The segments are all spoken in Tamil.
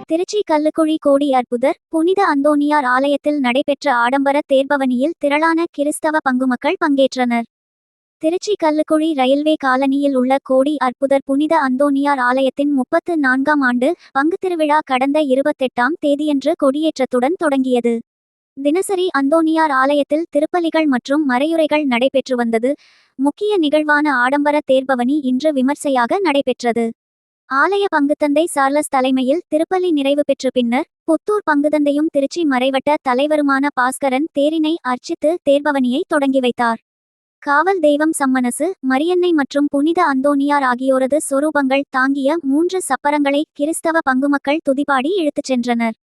திருச்சி கல்லுக்குழி கோடி அற்புதர் புனித அந்தோணியார் ஆலயத்தில் நடைபெற்ற ஆடம்பர தேர்பவனியில் திரளான கிறிஸ்தவ பங்குமக்கள் பங்கேற்றனர். திருச்சி கல்லுக்குழி ரயில்வே காலனியில் உள்ள கோடி அற்புதர் புனித அந்தோணியார் ஆலயத்தின் 34ஆம் ஆண்டு பங்கு திருவிழா கடந்த 28ஆம் தேதியன்று கொடியேற்றத்துடன் தொடங்கியது. தினசரி அந்தோணியார் ஆலயத்தில் திருப்பலிகள் மற்றும் மறையுரைகள் நடைபெற்று வந்தது. முக்கிய நிகழ்வான ஆடம்பர தேர்பவனி இன்று விமர்சையாக நடைபெற்றது. ஆலய பங்குத்தந்தை சார்லஸ் தலைமையில் திருப்பலி நிறைவு பெற்ற பின்னர் புத்தூர் பங்குதந்தையும் திருச்சி மறைவட்ட தலைவருமான பாஸ்கரன் தேரினை அர்ச்சித்து தேர்பவனியை தொடங்கி வைத்தார். காவல் தெய்வம் சம்மனசு, மரியன்னை மற்றும் புனித அந்தோணியார் ஆகியோரது சொரூபங்கள் தாங்கிய 3 சப்பரங்களை கிறிஸ்தவ பங்குமக்கள் துதிபாடி இழுத்துச் சென்றனர்.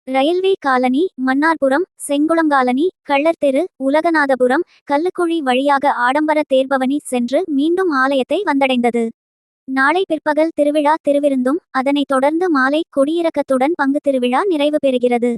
ரயில்வே காலனி, மன்னார்புரம், செங்குளங்காலனி, கள்ளர்தெரு, உலகநாதபுரம், கல்லுக்குழி வழியாக ஆடம்பர தேர்பவனி சென்று மீண்டும் ஆலயத்தை வந்தடைந்தது. நாளை பிற்பகல் திருவிழா திருவிருந்தும் அதனைத் தொடர்ந்து மாலை கொடியிறக்கத்துடன் பங்கு திருவிழா நிறைவு பெறுகிறது.